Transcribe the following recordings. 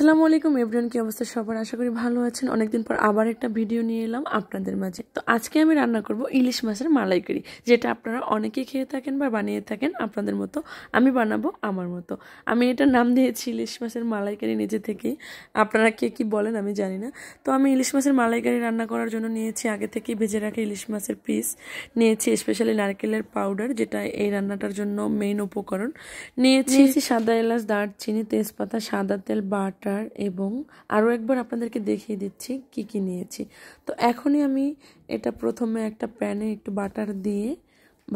আসসালামু আলাইকুম এভরিওয়ান, কি অবস্থা সবার? আশা করি ভালো আছেন। অনেকদিন পর আবার একটা ভিডিও নিয়ে এলাম আপনাদের মাঝে। তো আজকে আমি রান্না করব ইলিশ মাছের মালাইকারি, যেটা আপনারা অনেকেই খেয়ে থাকেন বা বানিয়ে থাকেন আপনাদের মতো। আমি বানাবো আমার মতো। আমি এটার নাম দিয়েছি ইলিশ মাছের মালাইকারি নিজে থেকেই। আপনারা কে কি বলেন আমি জানি না। তো আমি ইলিশ মাছের মালাইকারি রান্না করার জন্য নিয়েছি আগে থেকেই ভেজে রাখা ইলিশ মাছের পিস, নিয়েছি স্পেশালি নারকেলের পাউডার, যেটা এই রান্নাটার জন্য মেইন উপকরণ। নিয়েছি সাদা এলাচ, দারচিনি, তেজপাতা, সাদা তেল, বাটার এবং আরও একবার আপনাদেরকে দেখিয়ে দিচ্ছি কি কি নিয়েছি। তো এখনই আমি এটা প্রথমে একটা প্যানে একটু বাটার দিয়ে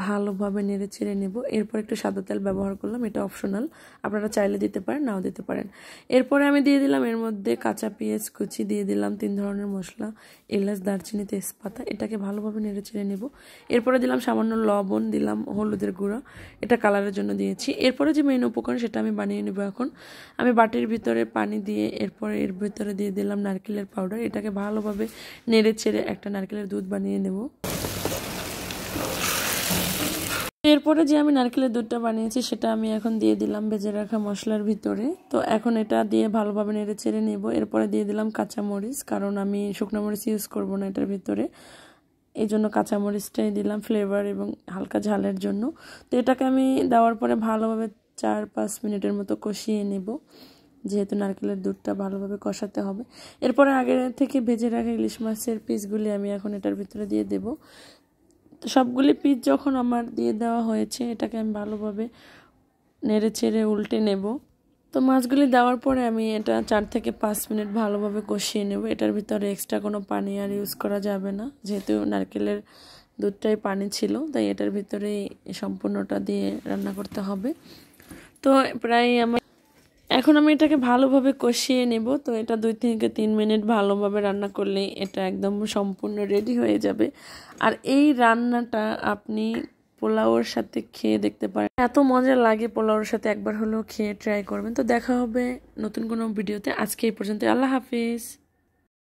ভালোভাবে নেড়ে চেড়ে নেব। এরপর একটু সাদা তেল ব্যবহার করলাম, এটা অপশনাল, আপনারা চাইলে দিতে পারেন নাও দিতে পারেন। এরপরে আমি দিয়ে দিলাম এর মধ্যে কাঁচা পেঁয়াজ কুচি, দিয়ে দিলাম 3 ধরনের মশলা, এলাচ, দারচিনি, তেজপাতা। এটাকে ভালোভাবে নেড়ে চেড়ে নেব। এরপরে দিলাম সামান্য লবণ, দিলাম হলুদের গুঁড়া, এটা কালারের জন্য দিয়েছি। এরপরে যে মেইন উপকরণ সেটা আমি বানিয়ে নেব। এখন আমি বাটির ভিতরে পানি দিয়ে এরপরে এর ভিতরে দিয়ে দিলাম নারকেলের পাউডার। এটাকে ভালোভাবে নেড়ে চেড়ে একটা নারকেলের দুধ বানিয়ে নেব। এরপরে যে আমি নারকেলের দুধটা বানিয়েছি সেটা আমি এখন দিয়ে দিলাম ভেজে রাখা মশলার ভিতরে। তো এখন এটা দিয়ে ভালোভাবে নেড়ে চেড়ে নেব। এরপরে দিয়ে দিলাম কাঁচামরিচ, কারণ আমি শুকনো মরিচ ইউজ করব না এটার ভিতরে, এই জন্য কাঁচামরিচটাই দিলাম ফ্লেভার এবং হালকা ঝালের জন্য। তো এটাকে আমি দেওয়ার পরে ভালোভাবে 4-5 মিনিটের মতো কষিয়ে নেব, যেহেতু নারকেলের দুধটা ভালোভাবে কষাতে হবে। এরপরে আগে থেকে ভেজে রাখা ইলিশ মাছের পিসগুলি আমি এখন এটার ভিতরে দিয়ে দেব। তো সবগুলি পিস যখন আমার দিয়ে দেওয়া হয়েছে, এটাকে আমি ভালোভাবে নেড়ে চেড়ে উল্টে নেব। তো মাছগুলি দেওয়ার পরে আমি এটা 4 থেকে 5 মিনিট ভালোভাবে কষিয়ে নেব। এটার ভিতরে এক্সট্রা কোনো পানি আর ইউজ করা যাবে না, যেহেতু নারকেলের দুধটাই পানি ছিল, তাই এটার ভিতরেই সম্পূর্ণটা দিয়ে রান্না করতে হবে। তো প্রায় এখন আমি এটাকে ভালোভাবে কষিয়ে নেব। তো এটা 2 থেকে 3 মিনিট ভালোভাবে রান্না করলেই এটা একদম সম্পূর্ণ রেডি হয়ে যাবে। আর এই রান্নাটা আপনি পোলাওর সাথে খেয়ে দেখতে পারেন, এত মজা লাগে। পোলাওর সাথে একবার হলেও খেয়ে ট্রাই করবেন। তো দেখা হবে নতুন কোনো ভিডিওতে। আজকে এই পর্যন্ত, আল্লাহ হাফিজ।